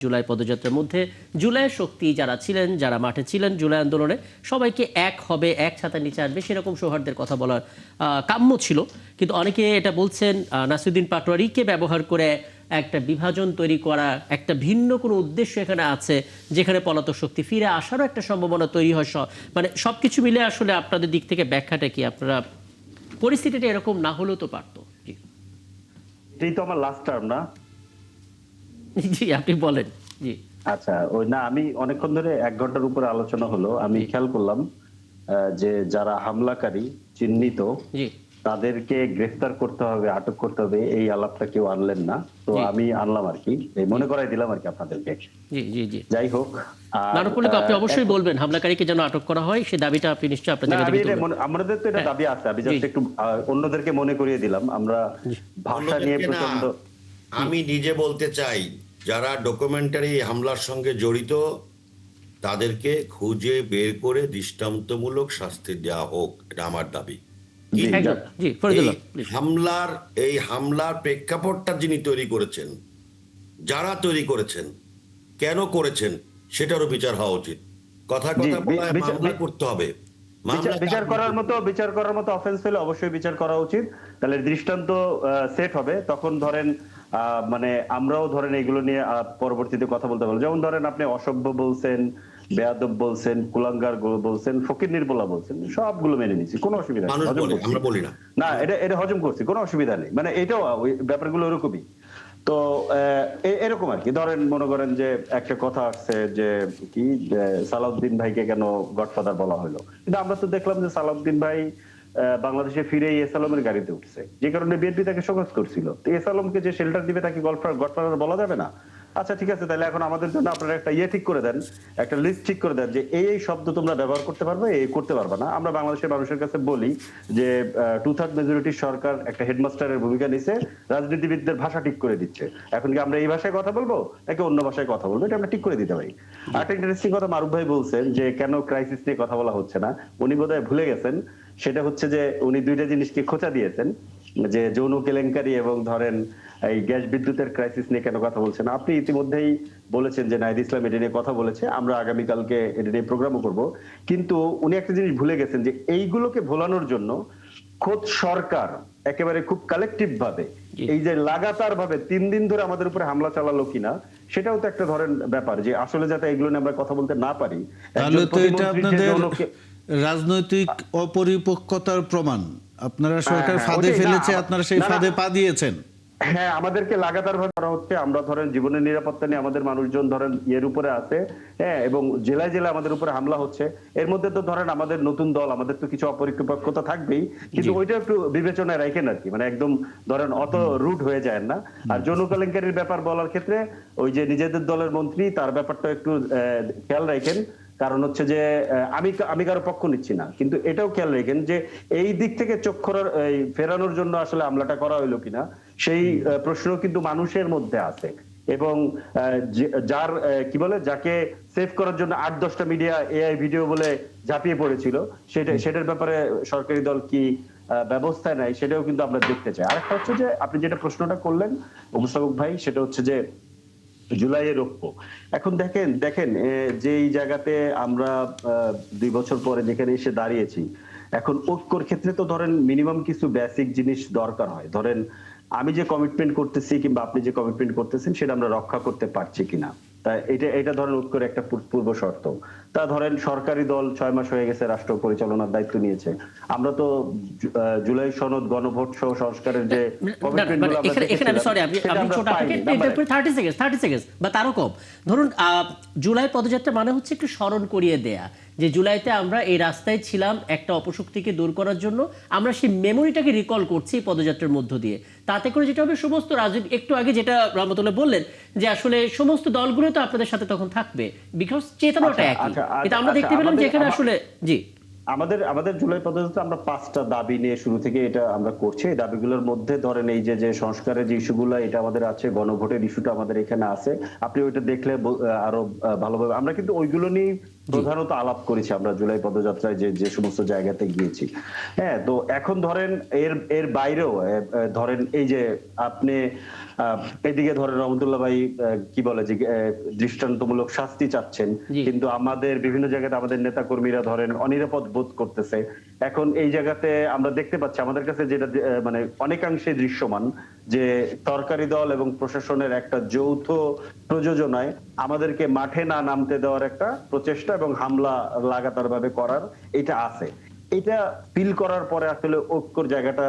জুলাই পদযাত্রার মধ্যে জুলাইয়ের শক্তি যারা ছিলেন, যারা মাঠে ছিলেন জুলাই আন্দোলনে, সবাইকে এক হবে, এক ছাতার নিচে আসবে, সেরকম সৌহার্দ্যের কথা বলার কাম্য ছিল। কিন্তু অনেকে এটা বলছেন নাসিরুদ্দিন পাটোয়ারিকে ব্যবহার করে একটা বিভাজন তৈরি করা, একটা ভিন্ন কোনো উদ্দেশ্য এখানে আছে, যেখানে পলাতক শক্তি ফিরে আসারও একটা সম্ভাবনা তৈরি হয়। মানে সবকিছু মিলে আসলে আপনাদের দিক থেকে ব্যাখ্যাটা কি? আপনারা পরিস্থিতিটা এরকম না হলেও তো পারতো। জি এটাই তো আমার লাস্ট টার্ম না? জি আপনি বলেন। জি আচ্ছা, ওই না, আমি অনেকক্ষণ ধরে 1 ঘন্টার উপরে আলোচনা হলো। আমি খেয়াল করলাম যে যারা হামলাকারী চিহ্নিত জি তাদেরকে গ্রেফতার করতে হবে, আটক করতে হবে, এই আলাপটা কেউ আনলেন না। তো আমি আনলাম আর কি, মনে করাই দিলাম আর কি আপনাদেরকে। জি জি জি যাই হোক, আপনি অবশ্যই বলবেন হামলাকারীকে যেন আটক করা হয়, সেই দাবিটা আপনি নিশ্চয়ই আপনার জায়গা থেকে তুলবেন। আমাদের তো এটা দাবি আছে, আমি জাস্ট একটু অন্যদেরকে মনে করিয়ে দিলাম। আমরা ভাষা নিয়ে প্রচন্ড, আমি নিজে বলতে চাই, যারা ডকুমেন্টারি হামলার সঙ্গে জড়িত তাদেরকে খুঁজে বের করে দৃষ্টান্তমূলক শাস্তি দেওয়া হোক, এটা আমার দাবি। এই হামলার প্রেক্ষাপটটা যিনি তৈরি করেছেন, যারা তৈরি করেছেন, কেন করেছেন, সেটারও বিচার হওয়া উচিত। কথা বলে মামলা করতে হবে। বিচার করার মতো অফেন্স হলে অবশ্যই বিচার করা উচিত। তাহলে দৃষ্টান্ত সেট হবে। তখন ধরেন মানে আমরাও ধরেন এগুলো নিয়ে পরবর্তীতে কথা বলতে পারবো। যেমন ধরেন আপনি অসভ্য বলছেন, বেয়াদব বলছেন, কুলাঙ্গার বলছেন, ফকির নির্বলা বলছেন, সবগুলো মেনে নিচ্ছি, কোনো অসুবিধা নেই। আমরা বলি না, এটা হজম করছি, কোনো অসুবিধা নেই। মানে এটাও ওই ব্যাপারগুলো ওরকমই। তো এরকম আর কি। ধরেন মনে করেন যে একটা কথা আসছে যে কি, সালাউদ্দিন ভাইকে কেন গডফাদার বলা হলো, কিন্তু আমরা তো দেখলাম যে সালাউদ্দিন ভাই বাংলাদেশে ফিরে এস আলমের গাড়িতে উঠছে, যে কারণে বিএনপি তাকে শোকজ করছিল। তো এস আলমকে যে শেল্টার দিবে তাকে গডফাদার বলা যাবে না? আচ্ছা ঠিক আছে, তাহলে এখন আমাদের জন্য আপনারা একটা ঠিক করে দেন, একটা লিস্ট ঠিক করে দেন যে এই শব্দ তোমরা ব্যবহার করতে পারবে, এই করতে পারবে না। আমরা বাংলাদেশের মানুষের কাছে বলি যে 2/3 মেজরিটির সরকার একটা হেডমাস্টারের ভূমিকা নিছে, রাজনীতিবিদদের ভাষা ঠিক করে দিচ্ছে। এখন কি আমরা এই ভাষায় কথা বলবো নাকি অন্য ভাষায় কথা বলবো, এটা আমরা ঠিক করে দিতে পারি। আরেকটা ইন্টারেস্টিং কথা মারুফ ভাই বলছেন যে কেন ক্রাইসিস নিয়ে কথা বলা হচ্ছে না, উনি বোধহয় ভুলে গেছেন। সেটা হচ্ছে যে উনি দুইটা জিনিসকে খোঁচা দিয়েছেন, যে যৌন কেলেঙ্কারি এবং ধরেন এই গ্যাস বিদ্যুতের ক্রাইসিস নিয়ে কেন কথা বলছেন। আপনি ইতিমধ্যেই বলেছেন যে নাহিদ ইসলাম এটা নিয়ে কথা বলেছে, আমরা আগামীকালকে এটা নিয়ে প্রোগ্রামও করব। কিন্তু উনি একটা জিনিস ভুলে গেছেন যে এইগুলোকে ভোলানোর জন্য খোদ সরকার একেবারে খুব কালেকটিভ ভাবে এই যে লাগাতার ভাবে 3 দিন ধরে আমাদের উপরে হামলা চালালো কিনা, সেটাও তো একটা ধরেন ব্যাপার, যে আসলে যাতে এগুলো নিয়ে আমরা কথা বলতে না পারি। তাহলে তো এটা আপনাদের রাজনৈতিক অপরিপক্কতার প্রমাণ। আপনারা সরকার ফাঁদে ফেলেছে, আপনারা সেই ফাঁদে পা দিয়েছেন। হ্যাঁ, আমাদেরকে লাগাতার ভাবে করা হচ্ছে। আমরা ধরেন জীবনের নিরাপত্তা নিয়ে আমাদের মানুষজন ধরেন এর উপরে আছে, হ্যাঁ, এবং জেলায় জেলায় আমাদের উপরে হামলা হচ্ছে। এর মধ্যে তো ধরেন আমাদের নতুন দল, আমাদের তো কিছু অপরিপক্কতা থাকবেই, কিন্তু ওইটা একটু বিবেচনায় রাখেন আর কি। মানে একদম ধরেন অত রুট হয়ে যায় না। আর যৌন কেলেঙ্কারির ব্যাপার বলার ক্ষেত্রে ওই যে নিজেদের দলের মন্ত্রী, তার ব্যাপারটা একটু খেয়াল রাখেন। কারণ হচ্ছে যে আমি কারো পক্ষ নিচ্ছি না, কিন্তু এটাও খেয়াল রাখেন যে এই দিক থেকে চোখ ফেরানোর জন্য আসলে হামলাটা করা হইলো কিনা, সেই প্রশ্ন কিন্তু মানুষের মধ্যে আছে। এবং যার কি বলে, যাকে সেভ করার জন্য 8-10টা মিডিয়া এআই ভিডিও বলে ঝাঁপিয়ে পড়েছিল, সেটার ব্যাপারে সরকারি দল কি ব্যবস্থা নেয়, সেটাও কিন্তু আমরা দেখতে চাই। আরেকটা হচ্ছে যে আপনি যেটা প্রশ্নটা করলেন উপস্থাপক ভাই, সেটা হচ্ছে যে জুলাইয়ের ঐক্য। এখন দেখেন যে এই জায়গাতে আমরা 2 বছর পরে যেখানে এসে দাঁড়িয়েছি, এখন ঐক্যর ক্ষেত্রে তো ধরেন মিনিমাম কিছু বেসিক জিনিস দরকার হয়। ধরেন আমি যে কমিটমেন্ট করতেছি কিংবা আপনি যে কমিটমেন্ট করতেছেন, সেটা আমরা রক্ষা করতে পারছি কিনা, তা এটা ধরেন ঐক্যের একটা পূর্ব শর্ত। তা ধরেন সরকারি দল 6 মাস হয়ে গেছে রাষ্ট্র পরিচালনার দায়িত্ব নিয়েছে। আমরা তো জুলাই সনদ, গণভোট সহ সংস্কারের যে কমিটমেন্টগুলো আমরা দেখেছিলাম, আমি ছোট আপনাকে 30 সেকেন্ড বা তারও কম। ধরুন জুলাই পদযাত্রা মানে হচ্ছে একটু স্মরণ করিয়ে দেয়া যে জুলাইতে আমরা এই রাস্তায় ছিলাম একটা অপশক্তিকে দূর করার জন্য। আমরা সেই মেমোরিটাকে রিকল করছি এই পদযাত্রার মধ্য দিয়ে। তাতে করে যেটা হবে, সমস্ত রাজনীতি, একটু আগে যেটা রহমতুল্লাহ বললেন যে আসলে সমস্ত দলগুলো তো আপনাদের সাথে তখন থাকবে, বিকজ চেতনাটা একই। কিন্তু আমরা দেখতে পেলাম যে এখানে আসলে জি আমাদের জুলাই পদযাত্রা আমরা 5টা দাবি নিয়ে শুরু থেকে এটা আমরা করছি। এই দাবিগুলোর মধ্যে ধরেন এই যে সংস্কারের যে ইস্যুগুলো, এটা আমাদের আছে, গণভোটের ইস্যুটা আমাদের এখানে আছে। আপনি ওইটা দেখলে আরো ভালোভাবে, আমরা কিন্তু ওইগুলো নিয়ে প্রধানত আলাপ করেছি আমরা জুলাই পদযাত্রায় যে যে সমস্ত জায়গাতে গিয়েছি। হ্যাঁ, তো এখন ধরেন এর বাইরেও ধরেন এই যে আপনি এদিকে ধরেন রহমতুল্লাহ ভাই কি বলে যে দৃষ্টান্তমূলক শাস্তি চাচ্ছেন, কিন্তু আমাদের বিভিন্ন জায়গাতে আমাদের নেতা কর্মীরা ধরেন অনিরাপদ বোধ করতেছে। এখন এই জায়গাতে আমরা দেখতে পাচ্ছি আমাদের কাছে যেটা মানে অনেকাংশে দৃশ্যমান যে সরকারি দল এবং প্রশাসনের একটা যৌথ প্রযোজনায় আমাদেরকে মাঠে না নামতে দেওয়ার একটা প্রচেষ্টা এবং হামলা লাগাতার ভাবে করার এটা আছে। এটা ফিল করার পরে আসলে ঐক্যর জায়গাটা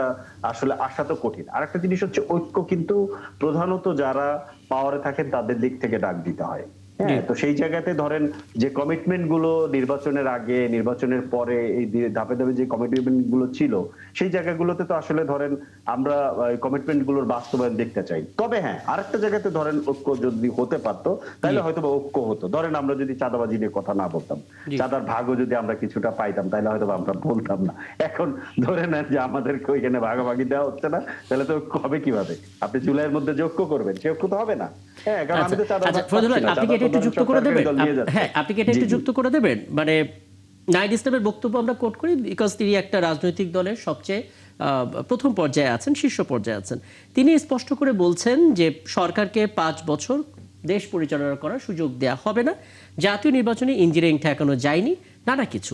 আসলে আসা তো কঠিন। আরেকটা জিনিস হচ্ছে ঐক্য কিন্তু প্রধানত যারা পাওয়ারে থাকেন তাদের দিক থেকে ডাক দিতে হয়। হ্যাঁ, তো সেই জায়গাতে ধরেন যে কমিটমেন্ট গুলো নির্বাচনের আগে নির্বাচনের পরে এই ধাপে ধাপে যে কমিটমেন্ট গুলো ছিল সেই জায়গাগুলোতে তো আসলে ধরেন আমরা কমিটমেন্ট গুলোর বাস্তবায়ন দেখতে চাই। তবে হ্যাঁ, আরেকটা জায়গাতে ধরেন ঐক্য যদি হতে পারতো তাহলে হয়তো ঐক্য হতো। ধরেন আমরা যদি চাঁদাবাজি নিয়ে কথা না বলতাম, চাঁদার ভাগও যদি আমরা কিছুটা পাইতাম তাহলে হয়তো আমরা বলতাম না। এখন ধরে নেন যে আমাদেরকে ওইখানে ভাগাভাগি দেওয়া হচ্ছে না, তাহলে তো ঐক্য হবে কিভাবে? আপনি জুলাইয়ের মধ্যে যে ঐক্য করবেন সে ঐক্য তো হবে না। হ্যাঁ, কারণ আমি তো আপনি কি এটা একটু যুক্ত করে দেবেন? হ্যাঁ, আপনি কি এটা একটু যুক্ত করে দেবেন? মানে নাহিদ ইসলামের বক্তব্য আমরা কোট করি বিকজ তিনি একটা রাজনৈতিক দলের সবচেয়ে প্রথম পর্যায়ে আছেন, শীর্ষ পর্যায়ে আছেন। তিনি স্পষ্ট করে বলছেন যে সরকারকে 5 বছর দেশ পরিচালনা করার সুযোগ দেয়া হবে না, জাতীয় নির্বাচনে ইঞ্জিনিয়ারিং ঠেকানো যায়নি, নানা কিছু।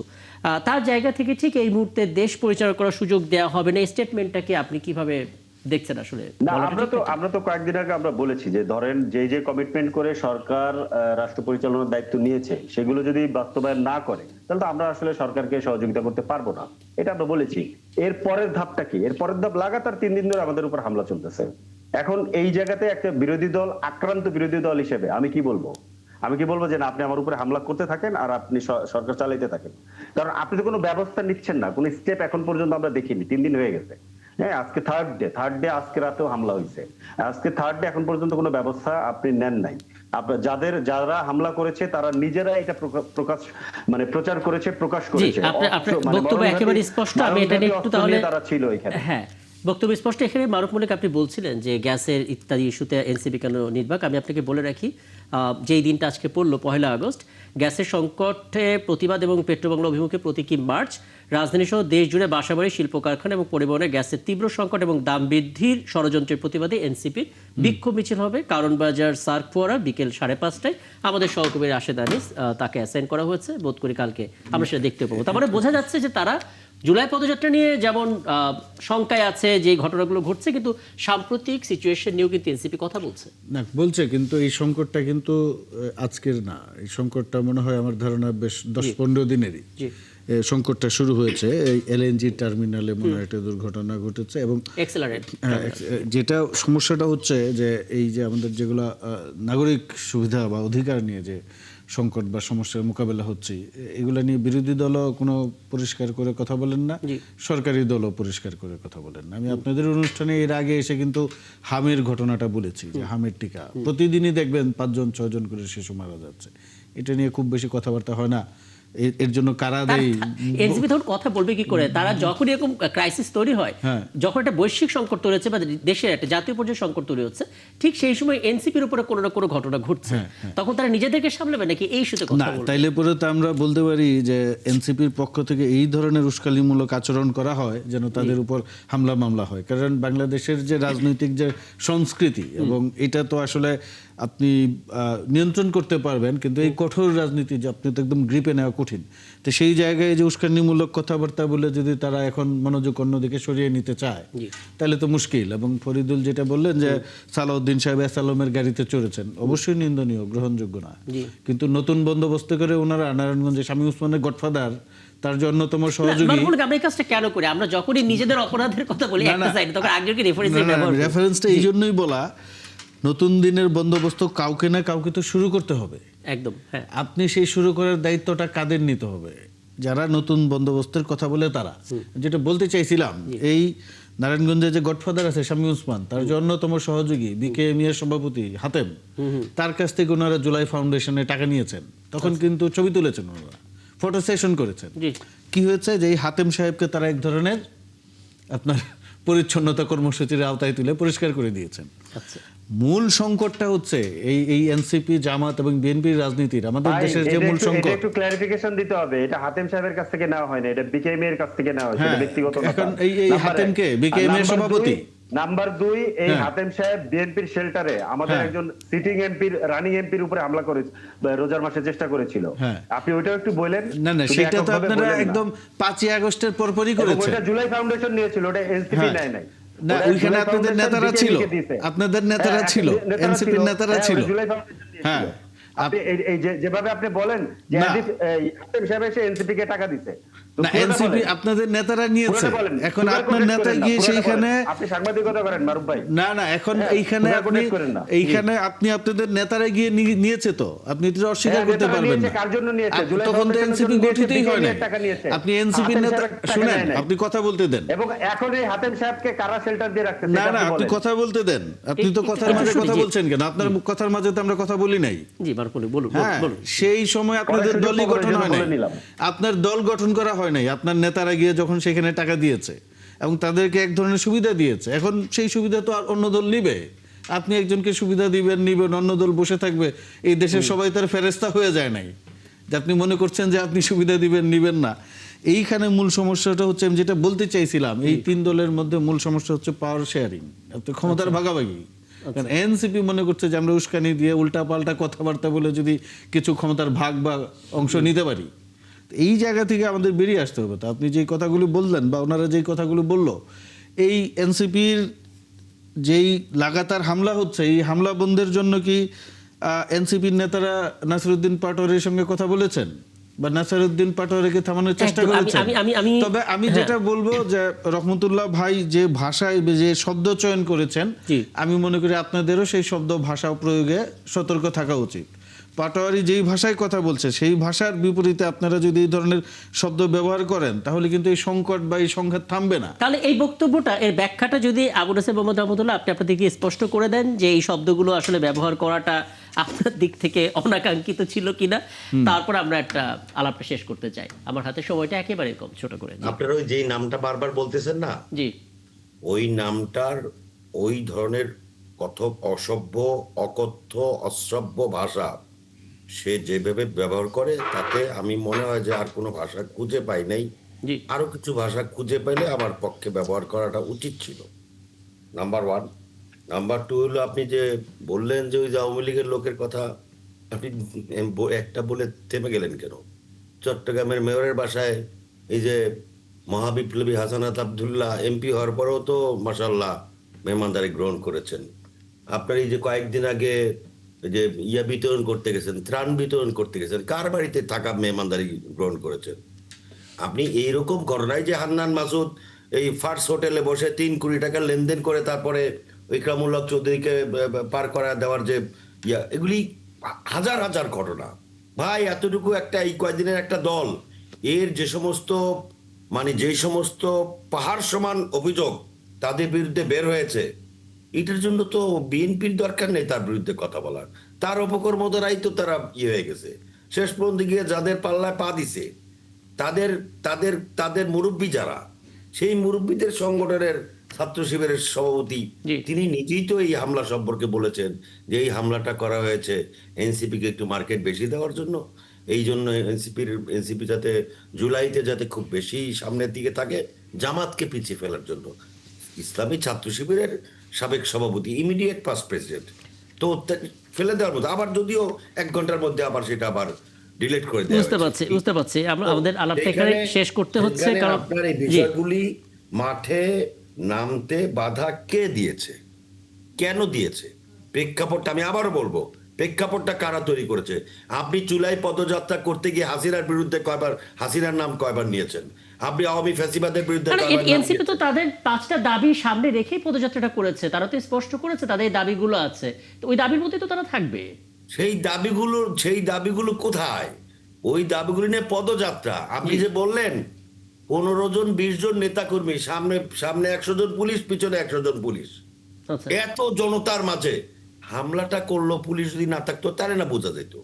তার জায়গা থেকে ঠিক এই মুহূর্তে দেশ পরিচালনা করার সুযোগ দেয়া হবে না, এই স্টেটমেন্টটাকে আপনি কিভাবে দেখছেন আসলে? না, আমরা তো কয়েকদিন আগে আমরা বলেছি যে ধরেন যে কমিটমেন্ট করে সরকার রাষ্ট্র পরিচালনার দায়িত্ব নিয়েছে সেগুলো যদি বাস্তবায়ন না করে তাহলে তো আমরা আসলে সরকারকে সহযোগিতা করতে পারবো না, এটা আমরা বলেছি। এর পরের ধাপটা কি? এর পরের ধাপ লাগাতার 3 দিন ধরে আমাদের উপর হামলা চলতেছে। এখন এই জায়গাতে একটা বিরোধী দল, আক্রান্ত বিরোধী দল হিসেবে আমি কি বলবো যে না, আপনি আমার উপরে হামলা করতে থাকেন আর আপনি সরকার চালাইতে থাকেন। কারণ আপনি তো কোনো ব্যবস্থা নিচ্ছেন না, কোনো স্টেপ এখন পর্যন্ত আমরা দেখিনি। 3 দিন হয়ে গেছে। হ্যাঁ, আজকে থার্ড ডে, আজকে রাতেও হামলা হয়েছে। আজকে থার্ড ডে, এখন পর্যন্ত কোনো ব্যবস্থা আপনি নেন নাই। আপনার যারা হামলা করেছে তারা নিজেরা এটা প্রচার করেছে, প্রকাশ করেছে। বক্তব্য একেবারে স্পষ্ট। আমি এটা নিয়ে একটু তাহলে তারা ছিল এখানে। হ্যাঁ, বক্তব্য স্পষ্ট। এখানে মারুফ মল্লিক আপনি বলছিলেন যে গ্যাসের ইত্যাদি ইস্যুতে এনসিপি কেন নির্বাক। আমি আপনাকে বলে রাখি যেই দিনটা আজকে পড়লো 1 আগস্ট, গ্যাসের সংকটে প্রতিবাদ এবং পেট্রোবাংলা অভিমুখে প্রতীকী মার্চ, রাজধানী সহ দেশ জুড়ে বাসাবাড়ি, শিল্প কারখানা এবং পরিবহনে গ্যাসের তীব্র সংকট এবং দাম বৃদ্ধির ষড়যন্ত্রের প্রতিবাদে এনসিপির বিক্ষোভ মিছিল হবে কারণবাজার সার্ক ফোয়ারা বিকেল 5:30টায়। আমাদের সহকর্মী রাশেদ আনিস তাকে অ্যাসাইন করা হয়েছে, বোধ করি কালকে আমরা সেটা দেখতে পাবো। তার মানে বোঝা যাচ্ছে যে তারা জুলাই পদযাত্রা নিয়ে যেমন শঙ্কায় আছে যে ঘটনাগুলো ঘটছে, কিন্তু সাম্প্রতিক সিচুয়েশন নিয়েও কিন্তু এনসিপি কথা বলছে, কিন্তু এই সংকটটা কিন্তু আজকের না। এই সংকটটা মনে হয় আমার ধারণা বেশ 10-15 দিনেরই সংকটটা শুরু হয়েছে। এই এলএনজি টার্মিনালে মনে হয় একটা দুর্ঘটনা ঘটেছে এবং যেটা সমস্যাটা হচ্ছে যে এই যে আমাদের যেগুলো নাগরিক সুবিধা বা অধিকার নিয়ে যে সংকট বা সমস্যার মোকাবেলা হচ্ছে, এগুলা নিয়ে বিরোধী দলও কোনো পরিষ্কার করে কথা বলেন না, সরকারি দলও পরিষ্কার করে কথা বলেন না। আমি আপনাদের অনুষ্ঠানে এর আগে এসে কিন্তু হামের ঘটনাটা বলেছি যে হামের টিকা প্রতিদিনই দেখবেন 5-6 জন করে শিশু মারা যাচ্ছে। এটা নিয়ে খুব বেশি কথাবার্তা হয় না। এর জন্য কারা দেয়? এনসিপি তখন কথা বলবে কি করে? তারা যখন এরকম ক্রাইসিস তৈরি হয়, যখন একটা বৈশ্বিক সংকট তৈরি হচ্ছে বা দেশের একটা জাতীয় পর্যায়ে সংকট তৈরি হচ্ছে, ঠিক সেই সময় এনসিপির উপরে কোনো না কোনো ঘটনা ঘটছে, তখন তারা নিজেদেরকে সামলাবে নাকি এই ইস্যুতে কথা বলবে? তাইলে পরে তো আমরা বলতে পারি যে এনসিপির পক্ষ থেকে এই ধরনের উস্কানিমূলক আচরণ করা হয় যেন তাদের উপর হামলা মামলা হয়। কারণ বাংলাদেশের যে রাজনৈতিক যে সংস্কৃতি এবং এটা তো আসলে আপনি নিয়ন্ত্রণ করতে পারবেন, কিন্তু এই কঠোর রাজনীতি যে আপনি তো একদম গ্রিপে নেওয়া কঠিন। তো সেই জায়গায় যে উস্কানিমূলক কথাবার্তা বলে যদি তারা এখন মনোযোগ অন্যদিকে সরিয়ে নিতে চায় তাহলে তো মুশকিল। এবং ফরিদুল যেটা বললেন যে সালাউদ্দিন সাহেব এসালমের গাড়িতে চড়েছেন, অবশ্যই নিন্দনীয়, গ্রহণযোগ্য না। কিন্তু নতুন বন্দোবস্ত করে ওনারা নারায়ণগঞ্জে স্বামী উসমানের গডফাদার, তার যে অন্যতম সহযোগী। আমরা এই কাজটা কেন করি? আমরা যখনই নিজেদের অপরাধের কথা বলি একটা সাইড, তখন আগের কি রেফারেন্সটা এই জন্যই বলা, নতুন দিনের বন্দোবস্ত কাউকে না কাউকে তো শুরু করতে হবে। একদম, হ্যাঁ। আপনি সেই শুরু করার দায়িত্বটা কাদের নিতে হবে? যারা নতুন বন্দোবস্তের কথা বলে তারা। যেটা বলতে চাইছিলাম, এই নারায়ণগঞ্জে যে গডফাদার আছে স্বামী উসমান, তার যে অন্যতম সহযোগী বিকেএম এর সভাপতি হাতেম, তার কাছ থেকে ওনারা জুলাই ফাউন্ডেশনে টাকা নিয়েছেন। তখন কিন্তু ছবি তুলেছেন, ওনারা ফটো সেশন করেছেন। কি হয়েছে যে এই হাতেম সাহেবকে তারা এক ধরনের আপনার পরিচ্ছন্নতা কর্মসূচির আওতায় তুলে পরিষ্কার করে দিয়েছেন। মূল সংকটটা হচ্ছে এই এনসিপি, জামাত এবং বিএনপির রাজনীতির আমাদের ভাই, দেশের যে এটা মূল একটু- এটা সংকট। একটু ক্লারিফিকেশন দিতে হবে। এটা হাতেম সাহেবের কাছ থেকে নেওয়া হয় না, এটা বিকেএম এর কাছ থেকে নেওয়া হয়েছে, এটা হ্যাঁ, ব্যক্তিগত কথা। এখন এই নাম্বার হাতেম এক। কে? BKM এর আর সভাপতি? নাম্বার 2, এই হ্যাঁ। হাতেম সাহেব বিএনপির শেল্টারে আমাদের হ্যাঁ। একজন সিটিং এমপির, রানিং এমপির উপরে হামলা করে রোজার মাসে চেষ্টা করেছিল। হ্যাঁ। আপনি ওইটাও একটু বলেন। না না, শুধু সেটা তো এককভাবে আপনারা বলেন না। একদম 5ই আগস্টের পরপরই এবং করেছেন। ওইটা জুলাই ফাউন্ডেশন নিয়েছিল, ওটা এনসিপি হ্যাঁ। নেয় নাই। না, ওটা ওইখানে জুলাই আপনাদের ফাউন্ডেশন নেতারা BKM ছিল, কে দিয়েছে। আপনাদের নেতারা হ্যাঁ, ছিল, নেতারা এনসিপির ছিল। নেতারা হ্যাঁ, ছিল। ওটা জুলাই ফাউন্ডেশন দিয়েছিল। হ্যাঁ। আপনি এই যেভাবে আপনি বলেন যে না। হাতেম সাহেব এসে এনসিপি কে টাকা দিছে, তো না, পুরোটা এনসিপি বলেন। আপনাদের নেতারা নিয়েছে, পুরোটা বলেন। এখন সুগার আপনার কোটেড নেতা করেন না, গিয়ে পুরোটা সেইখানে বলেন। আপনি সাংবাদিকতা করেন মারুফ ভাই। না না, এখন হ্যাঁ, এইখানে সুগার আপনি কোটেড করেন না। এইখানে আপনি আপনাদের নেতারা গিয়ে নিয়েছে, তো আপনি তো অস্বীকার হ্যাঁ, করতে নেতারা পারবেন নিয়েছে, না। কার জন্য নিয়েছে? জুলাই তখন তো ফাউন্ডেশনের এনসিপি জন্য নিয়েছে, গঠিতই হয় BKM না। এর টাকা নিয়েছে। আপনি এনসিপি হাতেম নেতা, সাহেবের টাকা শুনেন, নেয় নাই। আপনি কথা বলতে দেন। এবং এখন এই হাতেম সাহেবকে কারা শেল্টার দিয়ে রাখতেছে? না এটা না, আপনি বলেন। কথা বলতে দেন। আপনি তো একটু কথার মাঝে শুনি, কথা জি। বলছেন কেন? আপনার কথার মাঝে তো আমরা কথা বলি নাই। জি মারুফুল বলুন হ্যাঁ, বলুন। সেই সময় আপনাদের সুযোগ দলই পাবো, গঠন এই জন্য হয় নাই, বলে নিলাম। আপনার দল গঠন করা হয় নাই। আপনার নেতারা গিয়ে যখন সেখানে টাকা দিয়েছে এবং তাদেরকে এক ধরনের সুবিধা দিয়েছে, এখন সেই সুবিধা তো আর অন্য দল নিবে। আপনি একজনকে সুবিধা নিবেন, অন্য দল বসে থাকবে। এই দেশের সবাই তার ফেরেস্তা হয়ে যায় নাই যে আপনি মনে করছেন যে আপনি সুবিধা নিবেন না। এইখানে মূল সমস্যাটা হচ্ছে, আমি যেটা বলতে চাইছিলাম, এই 3 দলের মধ্যে মূল সমস্যা হচ্ছে পাওয়ার শেয়ারিং, ক্ষমতার ভাগাভাগি। কারণ এনসিপি মনে করছে যে আমরা উস্কানি দিয়ে উল্টা পাল্টা কথাবার্তা বলে যদি কিছু ক্ষমতার ভাগ বা অংশ নিতে পারি, এই জায়গা থেকে আমাদের বেরিয়ে আসতে হবে। তো আপনি যেই কথাগুলো বললেন বা ওনারা যেই কথাগুলো বললো, এই এনসিপির যেই লাগাতার হামলা হচ্ছে, এই হামলা বন্ধের জন্য কি এনসিপির নেতারা নাসিরউদ্দিন পাটোয়ারির সঙ্গে কথা বলেছেন বা নাসিরউদ্দিন পাটোয়ারিকে থামানোর চেষ্টা একদম, করেছেন? আমি- তবে আমি হ্যাঁ। যেটা বলবো যে রহমতুল্লাহ ভাই যে ভাষায়, যে শব্দ চয়ন করেছেন, জি। আমি মনে করি আপনাদেরও সেই শব্দ ভাষা প্রয়োগে সতর্ক থাকা উচিত। পাটোয়ারি যেই ভাষায় কথা বলছে, সেই ভাষার বিপরীতে আপনারা যদি এই ধরনের শব্দ ব্যবহার করেন, তাহলে কিন্তু এই সংকট বা এই সংঘাত থামবে না। তাহলে এই বক্তব্যটা, এর ব্যাখ্যাটা যদি আবু নাসের মোহাম্মদ রহমতুল্লাহ আপনি আপনাদেরকে স্পষ্ট করে দেন যে এই শব্দগুলো আসলে ব্যবহার করাটা আপনার দিক থেকে অনাকাঙ্ক্ষিত ছিল কিনা, তারপর আমরা একটা আলাপটা শেষ করতে চাই। আমার হাতে সময়টা একেবারে কম, ছোট করে। জি। আপনারা ওই যেই নামটা বারবার বলতেছেন না, জি ওই নামটার ওই ধরনের অসভ্য, অকথ্য, অশ্রব্য ভাষা সে যেভাবে ব্যবহার করে, তাতে আমি মনে হয় যে আর কোনো ভাষা খুঁজে পাই নাই। জি আরো কিছু ভাষা খুঁজে পেলে আমার পক্ষে ব্যবহার করাটা উচিত ছিল, নাম্বার 1। নাম্বার 2 হলো, আপনি যে বললেন যে ওই যে আওয়ামী লীগের লোকের কথা, আপনি একটা বলে থেমে গেলেন কেন? চট্টগ্রামের মেয়রের বাসায় এই যে মহাবিপ্লবী হাসানাত আব্দুল্লাহ এমপি হওয়ার পরেও তো মাশাআল্লাহ মেহমানদারি গ্রহণ করেছেন। আপনার এই যে কয়েকদিন আগে এই যে বিতরণ করতে গেছেন, ত্রাণ বিতরণ করতে গেছেন, কার বাড়িতে থাকা মেহমানদারি গ্রহণ করেছেন? আপনি এইরকম ঘটনায় যে হান্নান মাসুদ এই ফার্স্ট হোটেলে বসে 3 কোটি টাকা লেনদেন করে তারপরে ইকরামুল্লাহ চৌধুরীকে পার করা দেওয়ার যে এগুলি হাজার হাজার ঘটনা। ভাই, এতটুকু একটা এই কয়েকদিনের একটা দল, এর যে সমস্ত যেই সমস্ত পাহাড় সমান অভিযোগ তাদের বিরুদ্ধে বের হয়েছে, এটার জন্য তো বিএনপির দরকার নেই তার বিরুদ্ধে কথা বলার। তার উপকর্মতারাই তো তারা হয়ে গেছে। শেষ পর্যন্ত গিয়ে যাদের পাল্লায় পা দিছে, তাদের তাদের তাদের মুরব্বী যারা, সেই মুরব্বীদের সংগঠনের ছাত্র শিবিরের সভাপতি, জি। তিনি নিজেই তো এই হামলা সম্পর্কে বলেছেন যে এই হামলাটা করা হয়েছে এনসিপিকে একটু মার্কেট বেশি দেওয়ার জন্য। এই জন্য এনসিপি যাতে জুলাইতে যাতে খুব বেশি সামনের দিকে থাকে, জামাতকে পিছিয়ে ফেলার জন্য। ইসলামী ছাত্র শিবিরের সাবেক সভাপতি, ইমিডিয়েট পাস্ট প্রেসিডেন্ট, তো ফেলে দেওয়ার মতো। আবার যদিও 1 ঘন্টার মধ্যে আবার সেটা আবার ডিলিট করে দেওয়া হয়েছে। বুঝতে পারছি। আমরা তো আমাদের আলাপটা এখানে শেষ করতে হচ্ছে, এখানে কারণ আপনার এই জি বিষয়গুলি মাঠে নামতে বাধা কে দিয়েছে, কেন দিয়েছে, প্রেক্ষাপটটা আমি আবারও বলবো, প্রেক্ষাপটটা কারা তৈরি করেছে? আপনি চুলাই পদযাত্রা করতে গিয়ে হাসিনার বিরুদ্ধে হাসিনার নাম কয়বার নিয়েছেন? আপনি আওয়ামী ফ্যাসিবাদের বিরুদ্ধে কয়বার নাম এনসিপি তো নিয়েছেন? তাদের 5টা দাবি সামনে রেখেই পদযাত্রাটা করেছে। তারা তো স্পষ্ট করেছে তাদের দাবিগুলো আছে, তো ওই দাবির মধ্যে তো তারা থাকবে। সেই দাবিগুলো কোথায়? ওই দাবিগুলো নিয়ে পদযাত্রা। আপনি যে বললেন 15 জন 20 জন নেতাকর্মী, সামনে 100 জন পুলিশ, পিছনে 100 জন পুলিশ, আচ্ছা এত জনতার মাঝে হামলাটা করলো। পুলিশ যদি না থাকতো তাহলে না বোঝা যেত।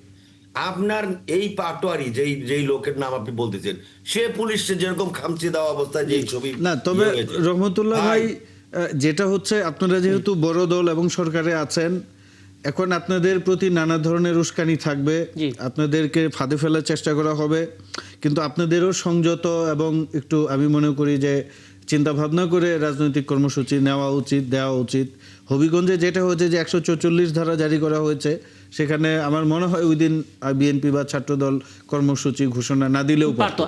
আপনার এই পাটোয়ারি যেই লোকের নাম আপনি বলতেছেন, সে পুলিশে যেরকম খামচি দেওয়া অবস্থায় যেই ছবি না, তবে হয়েছে, রহমতুল্লাহ ভাই যেটা হচ্ছে আপনারা যেহেতু বড় দল এবং সরকারে আছেন, এখন আপনাদের প্রতি নানা ধরনের উস্কানি থাকবে, জি। আপনাদেরকে ফাঁদে ফেলার চেষ্টা করা হবে, কিন্তু আপনাদেরও সংযত এবং একটু আমি মনে করি যে চিন্তা ভাবনা করে রাজনৈতিক কর্মসূচি নেওয়া উচিত, দেওয়া উচিত। হবিগঞ্জে যেটা হয়েছে যে 144 ধারা জারি করা হয়েছে, সেখানে আমার মনে হয় ওই দিন বিএনপি বা ছাত্রদল কর্মসূচি ঘোষণা না দিলেও পারত। পারতো।